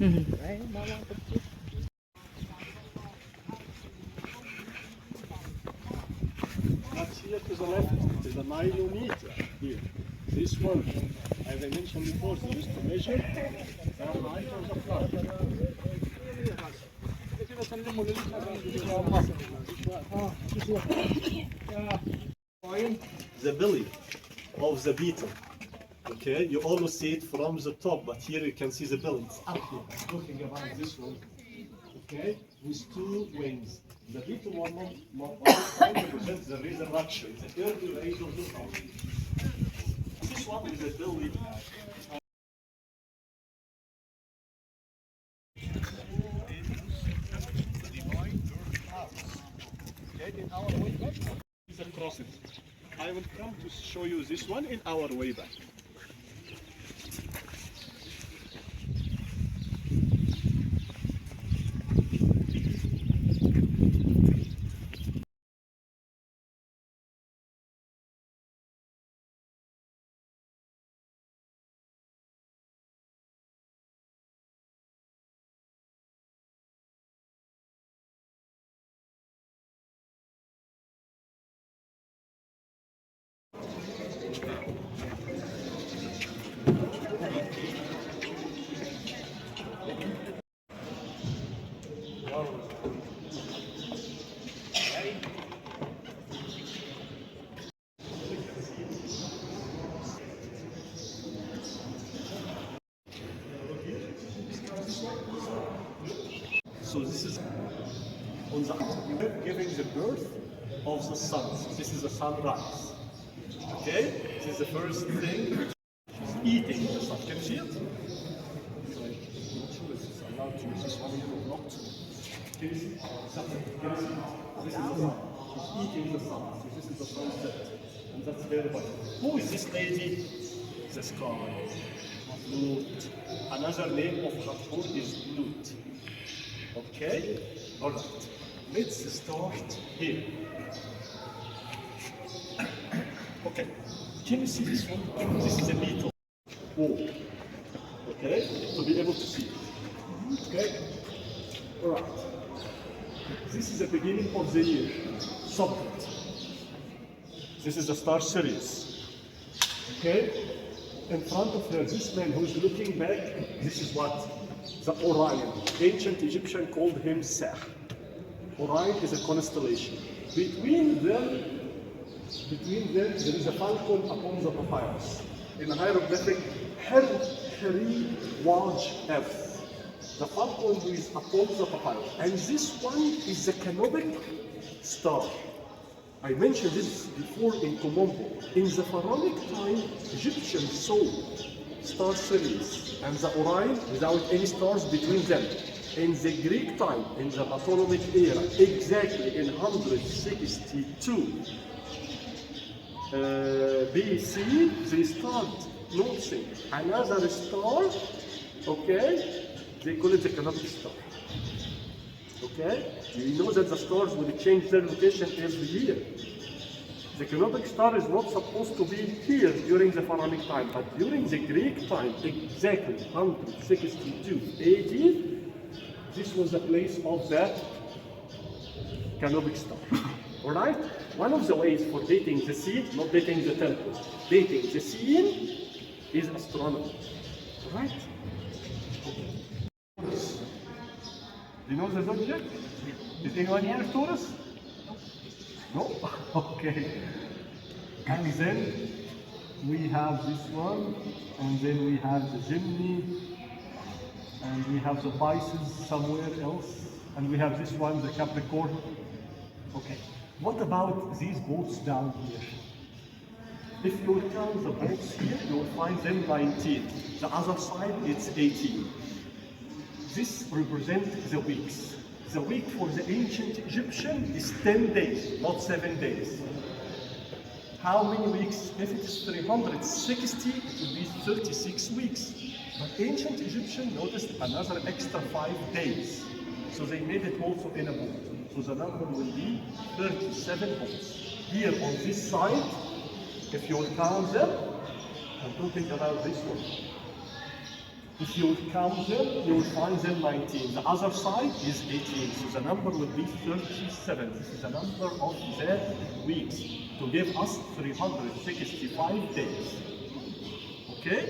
That's here to the left is a myometer here. This one, as I mentioned before, is used to measure the height of the flood. Find the belly of the beetle. Okay, you almost see it from the top, but here you can see the belly. It's up here. Talking about this one. Okay, with two wings. The beetle one represents the resurrection, the early age of the sun. This one is a belly. In our way back is a crossing. I will come to show you this one in our way back. So this is on the giving the birth of the sun. This is the sunrise. Okay? This is the first thing. She's eating the sun. Can you see it? I'm not sure if it's allowed to use this one here or not. Can you see? Can you see? This is the sun. She's eating the sun. So this is the sunset. And that's very bad. Who is this lady? The sky. Lut. Another name of Hathor is Lut. Okay? Alright. Let's start here. Okay. Can you see this one? This is a metal wall. Okay? To be able to see. Okay? Alright. This is the beginning of the year. Subject. This is the star series. Okay? In front of her, this man who's looking back, this is what? The Orion. Ancient Egyptian called him Sah. Orion is a constellation. Between them, there is a falcon upon the papyrus. In the hieroglyphic, Heri Waj F. The falcon who is upon the papyrus. And this one is the canopic star. I mentioned this before in Komombo. In the pharaonic time, Egyptians saw star series and the Orion without any stars between them. In the Greek time, in the Ptolemaic era, exactly in 162 BC, they start noticing another star, okay? They call it the canopic star. Okay? You know that the stars will change their location every year. The canopic star is not supposed to be here during the pharaonic time, but during the Greek time, exactly 162 AD, this was the place of the canopic star. Alright? One of the ways for dating the scene, not dating the temple, dating the scene is astronomy. Alright? Do you know the zodiac? Is anyone here Taurus? No? Okay. And then we have this one, and then we have the Gemini, and we have the Pisces somewhere else, and we have this one, the Capricorn. Okay. What about these boats down here? If you will count the boats here, you will find them 19. The other side, it's 18. This represents the weeks. The week for the ancient Egyptian is 10 days, not 7 days. How many weeks? If it is 360, it will be 36 weeks. But ancient Egyptian noticed another extra 5 days. So they made it also in a boat. So the number will be 37 boats. Here on this side, if you will count them, I'm talking about this one. If you count them, you will find them 19. The other side is 18. So the number will be 37. This is the number of the weeks to give us 365 days. Okay?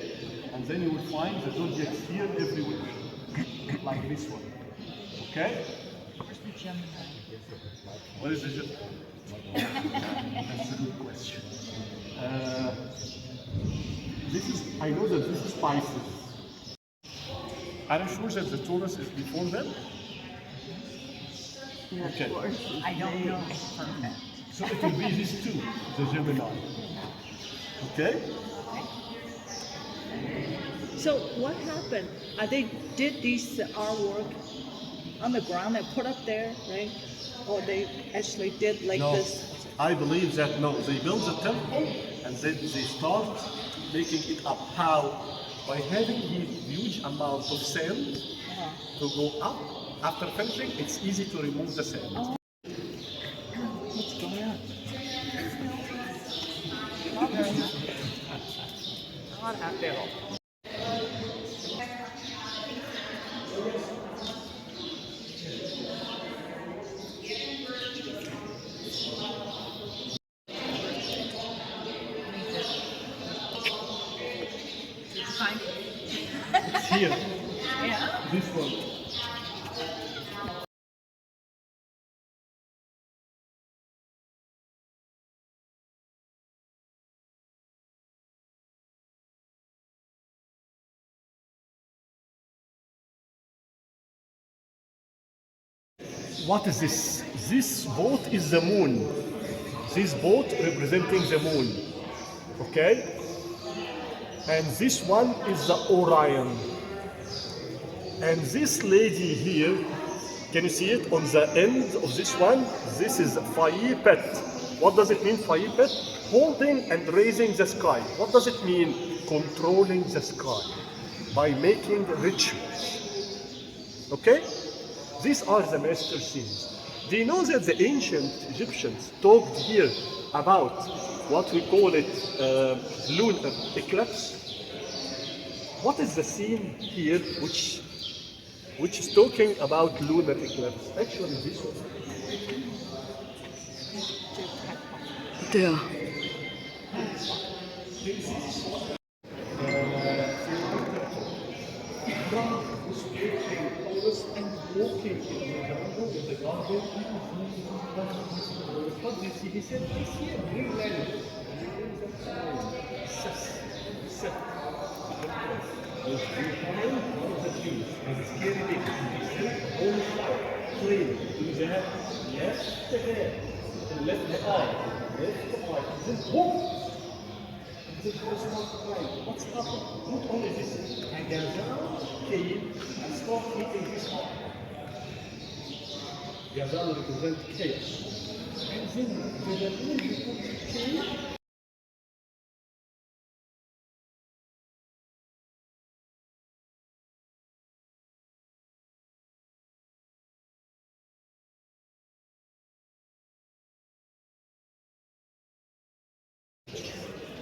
And then you will find the zodiacs here everywhere, like this one. Okay? Where's the Gemini? What is the Gemini? That's a good question. I know that this is Pisces. Are you sure that the Taurus is before them? Okay. I don't know for a fact. So it will be these two, the Gemini. Okay? So what happened? They did this artwork on the ground and put up there, right? Or they actually did like No, this? I believe that no. They build the temple and then they start making it up. How? By having a huge amount of sand to go up. After finishing, it's easy to remove the sand. Oh. What's going on? Not happy at all. It's here. Yeah. This one. What is this? This boat is the moon. This boat representing the moon. Okay? And this one is the Orion. And this lady here, can you see it on the end of this one? This is Fayyipet. What does it mean, Fayyipet? Holding and raising the sky. What does it mean? Controlling the sky by making rituals. Okay? These are the master scenes. Do you know that the ancient Egyptians talked here about what we call it lunar eclipse? What is the scene here which is talking about lunar eclipse? Actually, this one. 对啊。Walking in the jungle, in the garden, what did he said? This here, Greenland. It's scary big. All clean. Do that. Yes, the head. Left the eye. Left the eye. And then whoop. And then goes one eye. What's happened? Not only this. And Dendarah came and started eating this eye. Dendarah represents chaos. And then the moon came.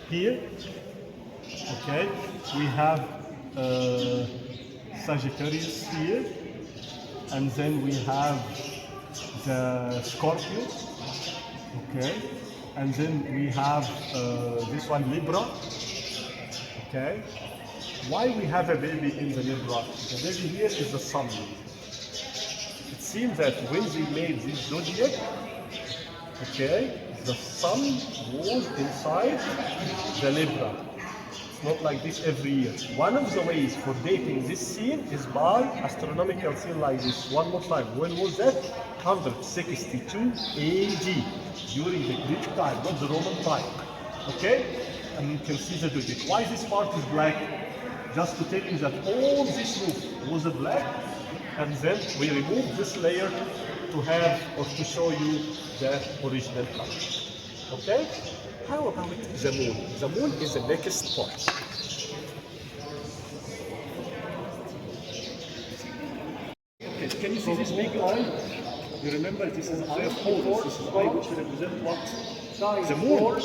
Here, okay, we have Sagittarius here, and then we have the Scorpio, okay, and then we have this one Libra, okay. Why we have a baby in the Libra? The baby here is the sun. It seems that when they made this zodiac, okay, the sun was inside the Libra. It's not like this every year. One of the ways for dating this scene is by astronomical scene like this. One more time. When was that? 162 AD, during the Greek time, not the Roman time. Okay? And you can see the zodiac. Why this part is black? Just to tell you that all this roof was black, and then we removed this layer to have or to show you the original color. Okay? How about the moon? The moon is the next part. Okay, can you see this big eye? You remember this is eye of Horus. This is eye which represents what? the moon.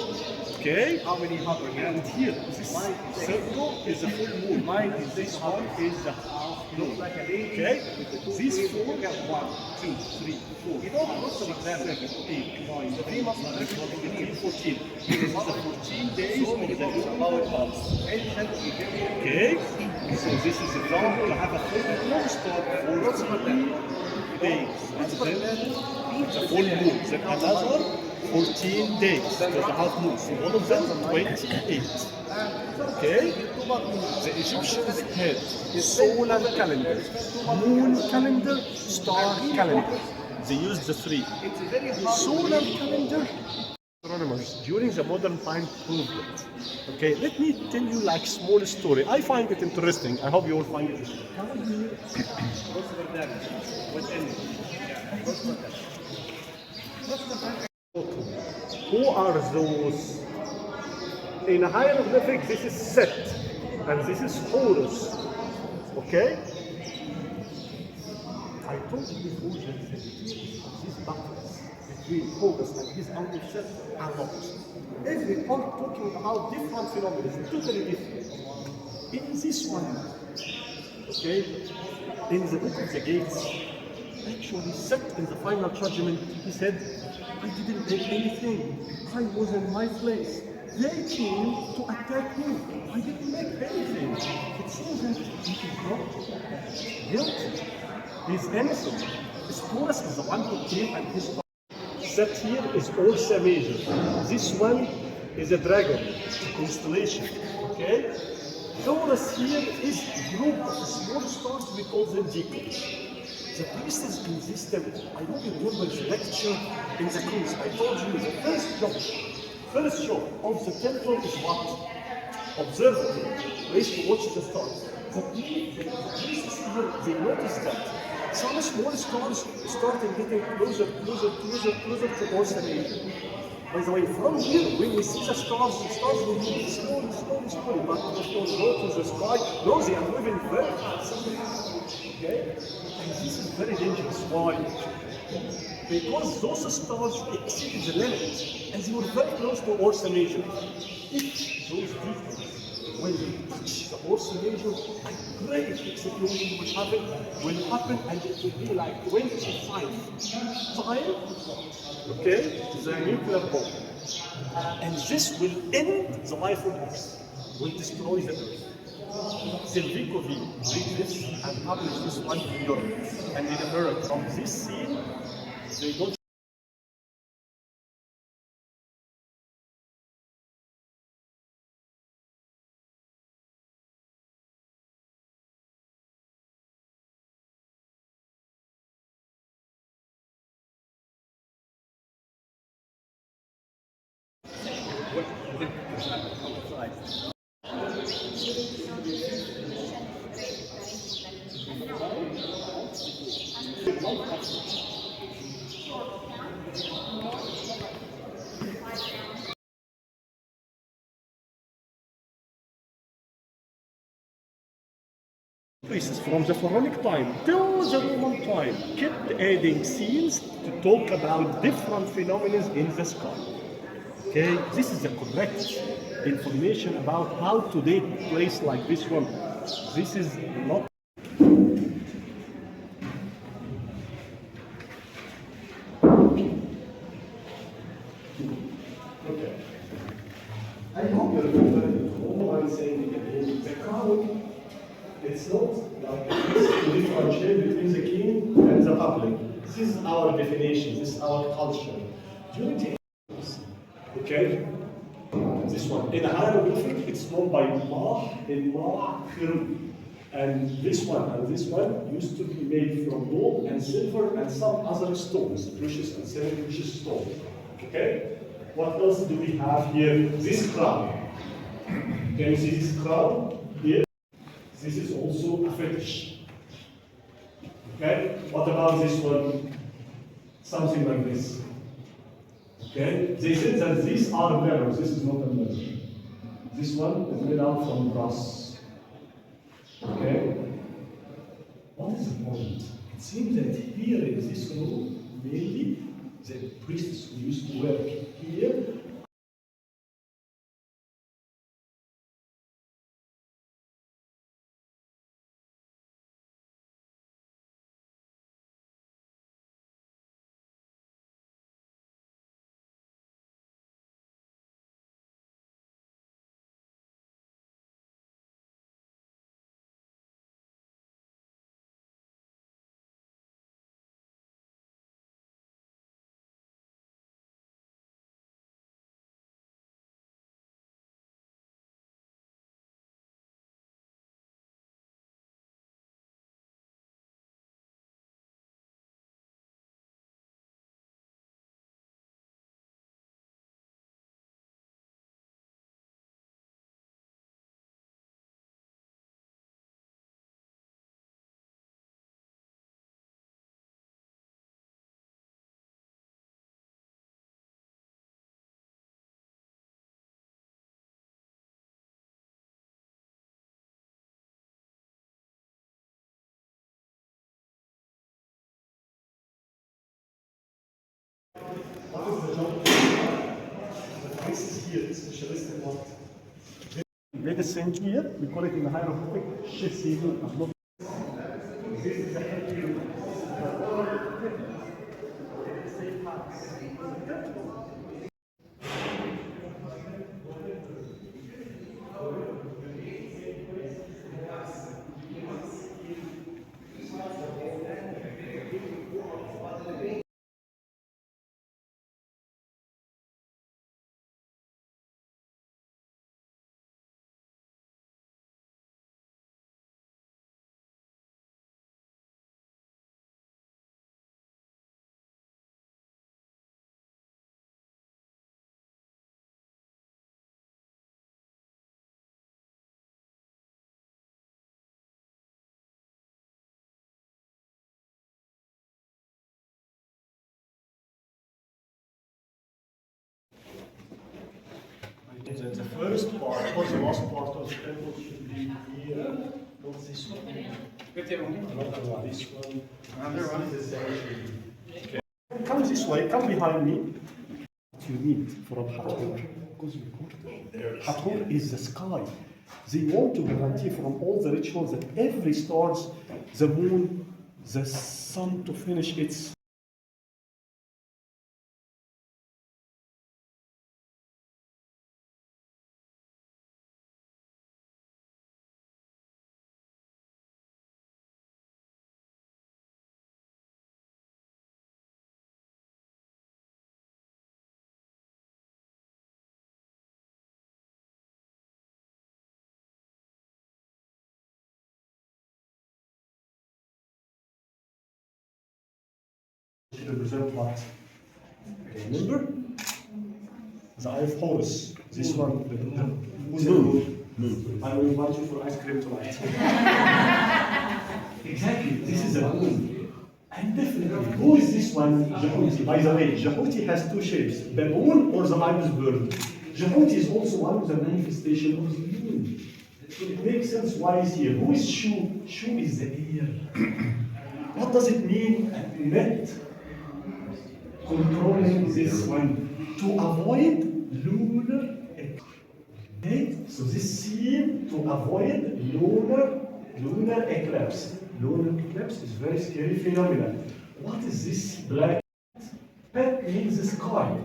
Okay? How many hundred years? And here, this circle is a full moon. Mine is This one is the half moon. Looks like a lady. Okay? With the two These trees. four, Look at 1, 2, 3, 4, You know, 5, most of 6, them, 7, 8, 9, the 3 months of 13, 14. This is the 14 days so of many the books lunar about month. ancient Egyptian. Okay? So this is example. I have a full moon start for 14 days. And then the full moon. Then another 14 days. There's a half moon. So all of them 28. Okay? The Egyptians had solar calendar, moon calendar, star calendar. They used the three. It's very hard. Solar calendar. Astronomers during the modern time proved it. Okay, let me tell you like small story. I find it interesting. I hope you will find it interesting. Who are those? In hieroglyphic, this is Set, and this is Horus. Okay? I told you before that these battles between Horus and his uncle Set are not. Every part talking about different phenomena, totally different. In this one, okay, in the book of the gates, actually Set in the final judgment, he said, I didn't make anything. I was in my place. They came to attack me. I didn't make anything. It seems that he is not guilty. He's innocent. Horus is the one who came and his Set here is Ursa Major. This one is a dragon, a constellation. Okay? Horus here is a group of small stars, we call them deacons. The priests in this temple, I hope you remember the lecture in the cruise. I told you the first job of the temple is what? Observatory, place to watch the stars. The priests here, they noticed that some small stars started getting closer to Ursa Major. By the way, from here, when we see the stars will move slowly, but they don't go to the sky. No, they are moving very fast. Okay? And this is very dangerous. Why? Because those stars exceeded the limit, and they were very close to Ursa Major. If those defects, when they touch the Ursa Major, a great explosion will happen, and it will be like 25 times, okay, the nuclear bomb. And this will end the life on Earth, will destroy the Earth. Silvico V read this and published this one in Europe and in America. From this scene, they don't. Priests from the Pharaonic time till the Roman time kept adding scenes to talk about different phenomena in the sky. Okay, this is the correct information about how to date a place like this one. This is not. Okay. I hope you remember all I'm saying again. The crown. It's not like this to differentiate between the king and the public. This is our definition, this is our culture. During the ages, okay, this one, in a hieroglyphic, it's known by Ma and Ma Khiru. And this one used to be made from gold and silver and some other stones, precious and semi-precious stones. Okay? What else do we have here? This crown. Can you see this crown here? This is also a fetish. Okay? What about this one? Something like this. Okay? They said that these are mirrors. This is not a mirror. This one is made out from brass. Okay? What is the point? It seems that here in this room, mainly the priests who used to work here This is here, specialistic one. Medicine here, we call it in the hieroglyphic Shesimu. This is the head here. The first part or the last part of the temple should be here. Not this one. Not this one. Another one is the same. Okay. Come this way, come behind me. What you need from Hathor? Hathor is the sky. They want to guarantee from all the rituals that every stars, the moon, the sun to finish its represent what? Remember? The eye of Horus. This one, who's the moon? I will invite you for ice cream tonight. Exactly, this is the moon. And definitely, who is this one? Jehuti. By the way, Jehuti has two shapes, the moon or the ibis bird. Jehuti is also one of the manifestation of the moon. So it makes sense why he's here. Who is Shu? Shu is the air. What does it mean? Net controlling this one to avoid lunar eclipse. Okay? So this scene to avoid lunar eclipse. Lunar eclipse is very scary phenomenon. What is this black? Pet means the sky.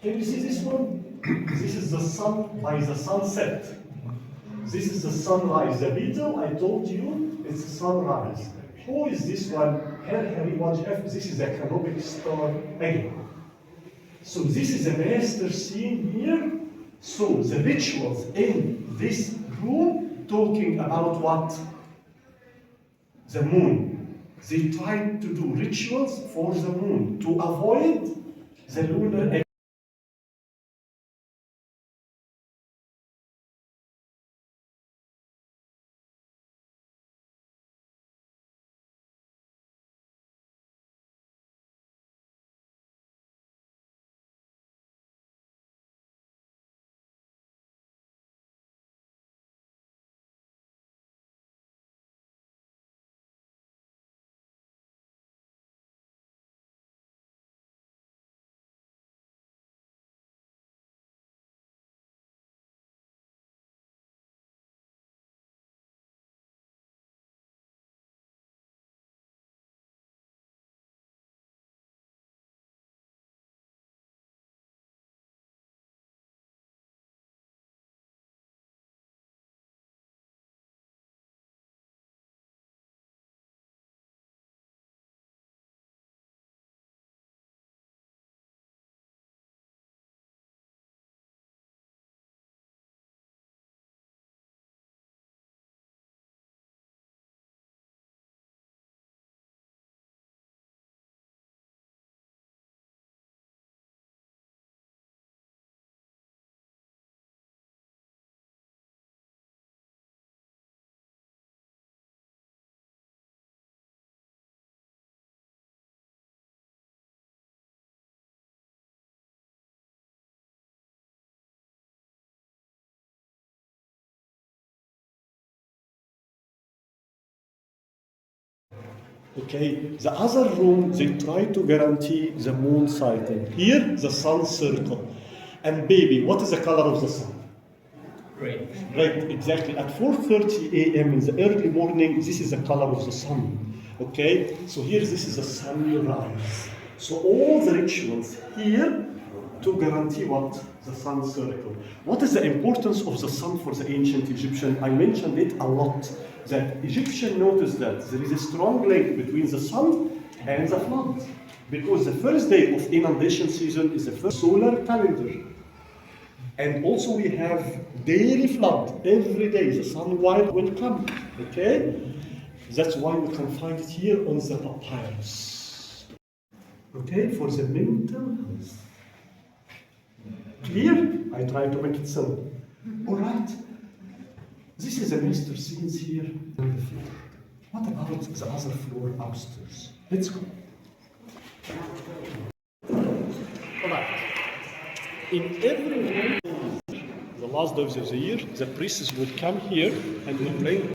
Can you see this one? This is the sun by the sunset. This is the sunrise. The beetle, I told you, it's sunrise. Who is this one? This is a canopic star again. So this is a master scene here. So the rituals in this room talking about what? The moon. They tried to do rituals for the moon to avoid the lunar Okay, the other room, they try to guarantee the moon cycle. Here, the sun circle. And baby, what is the color of the sun? Great. Right, exactly. At 4:30 a.m. in the early morning, this is the color of the sun. Okay, so here this is the sunrise. So all the rituals here to guarantee what? The sun circle. What is the importance of the sun for the ancient Egyptian? I mentioned it a lot. That Egyptian noticed that there is a strong link between the sun and the flood. Because the first day of inundation season is the first solar calendar. And also we have daily flood every day. The sun will come. Okay? That's why we can find it here on the papyrus. Okay, for the mental health. Clear? I try to make it simple. Alright. This is the master scenes here on the floor. What about the other floor upstairs? Let's go. Alright. In every room, the last days of the year, the priests would come here and would bring.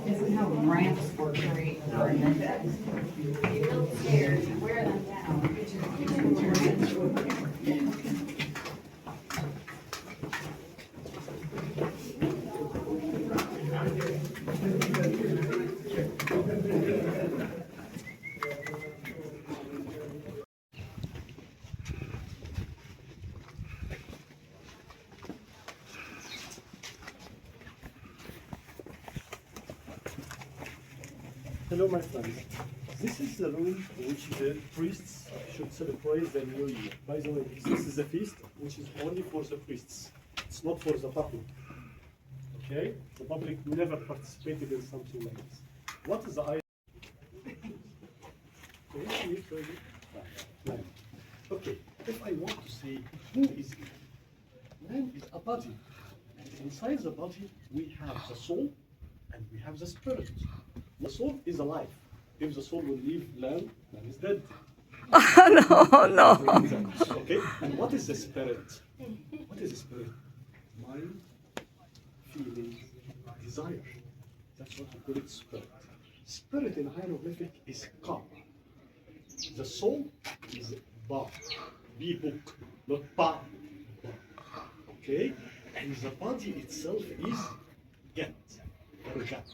This is how ramps were created. You build stairs and wear them down. Hello, my friends. This is the room in which the priests should celebrate the new year. By the way, this is a feast which is only for the priests. It's not for the public. Okay? The public never participated in something like this. What is the idea? Okay, if I want to say who is it? Man is a body. And inside the body, we have the soul and we have the spirit. The soul is alive. If the soul will leave land, man is dead. No. Okay, and what is the spirit? What is the spirit? Mind, feeling, desire. That's what we call it spirit. Spirit in hieroglyphic is ka. The soul is ba, B-book, not pa. Okay, and the body itself is get, or gat.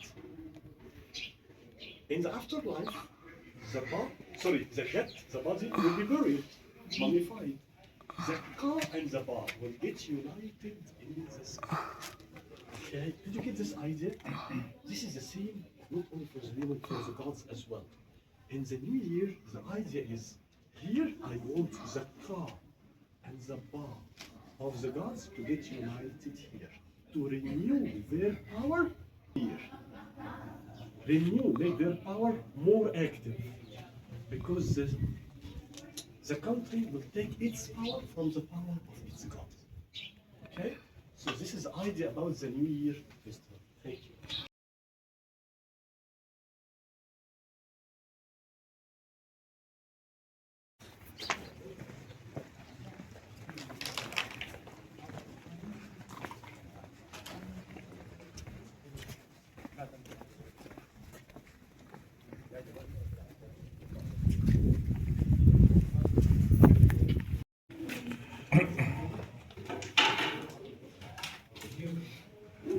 In the afterlife, the body will be buried, mummified. The ka and the ba will get united in the sky. Okay, did you get this idea? This is the same not only for the human, for the gods as well. In the new year, the idea is here I want the ka and the ba of the gods to get united here, to renew their power here. Renew, make their power more active, because the country will take its power from the power of its God. Okay? So this is the idea about the New Year festival. Thank you.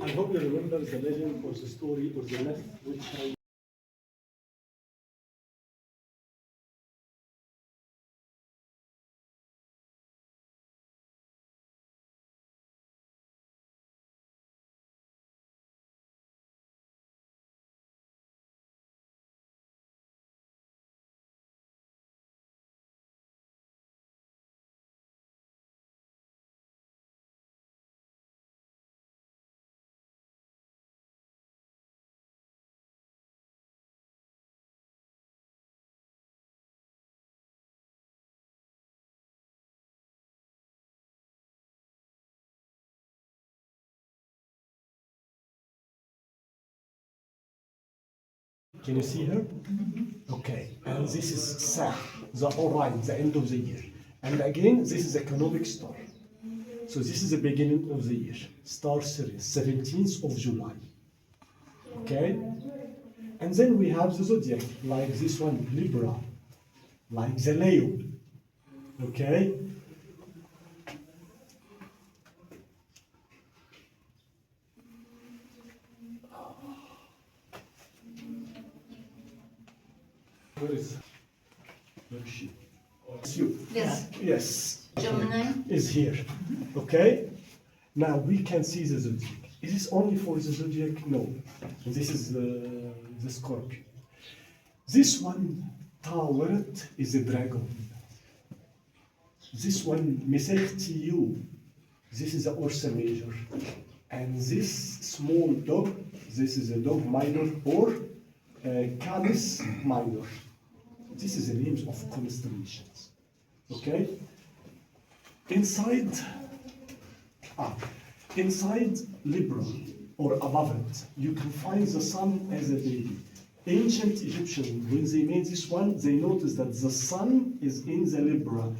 I hope you remember the legend or the story or the myth which I Can you see her? Okay, and this is Sa, the Orion, the end of the year. And again, this is economic star. So this is the beginning of the year. Star series, 17th of July. Okay? And then we have the zodiac, like this one, Libra, like the Leo. Okay? Where is she? It's you. Yes. Yes. Gemini? Is here. Okay? Now we can see the zodiac. Is this only for the zodiac? No. This is the scorpion. This one, Taweret, is a dragon. This one, Mesechtiu, this is the Ursa Major. And this small dog, this is a dog minor or Canis minor. This is the names of constellations. Okay? Inside Libra or above it, you can find the sun as a baby. Ancient Egyptians, when they made this one, they noticed that the sun is in the Libra.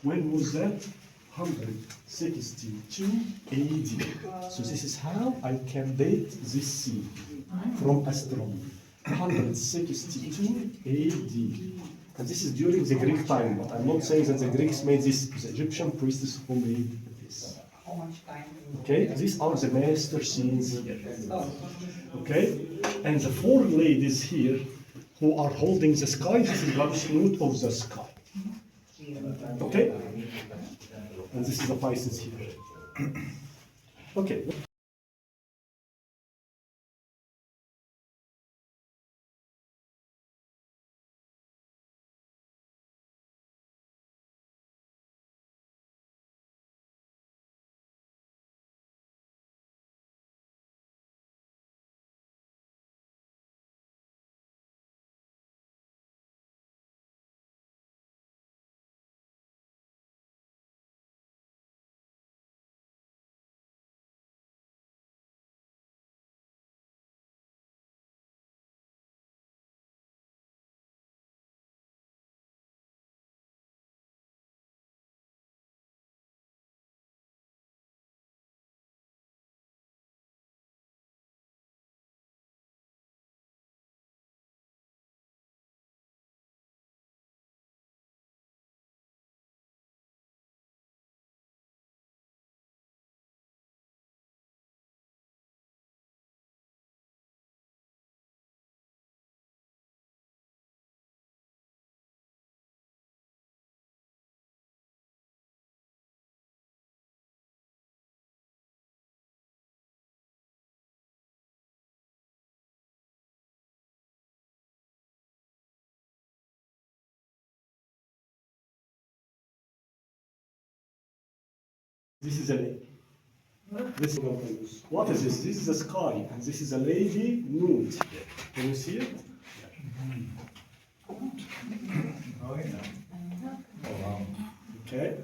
When was that? 162 AD. So this is how I can date this scene from astronomy. 162 AD. And this is during the Greek time, but I'm not saying that the Greeks made this, the Egyptian priests who made this. Okay, these are the master scenes here. Okay, and the four ladies here who are holding the sky, this is Gabshnut of the sky. Okay, and this is the Pisces here. Okay. This is a lady. This is what is this? This is the sky, and this is a lady nude. Can you see it? Oh, yeah. Okay.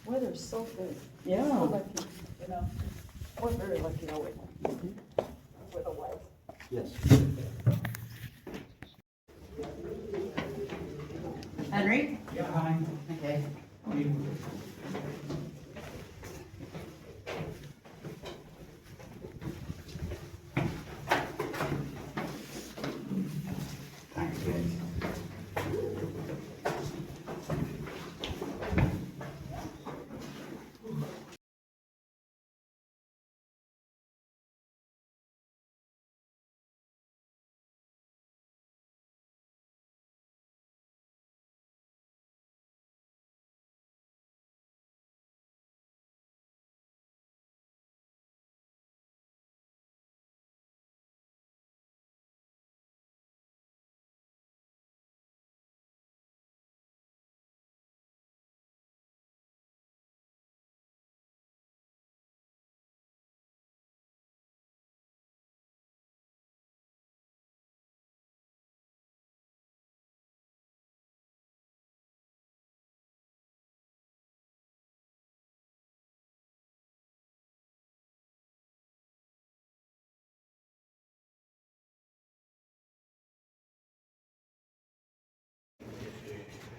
Weather's so good. Yeah. So lucky, you know. We're very lucky, are we? With a wife. Yes. Henry? Yeah, hi. Okay.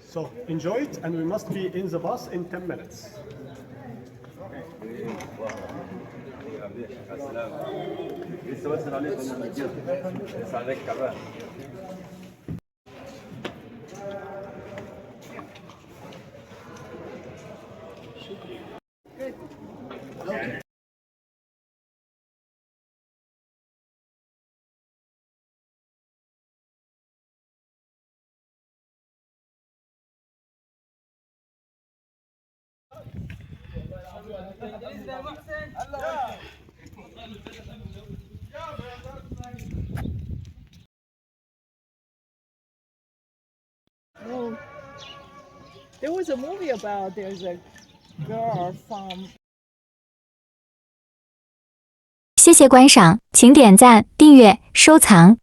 So enjoy it, and we must be in the bus in 10 minutes. Oh, there was a movie about there's a girl from 谢谢观赏，请点赞、订阅、收藏。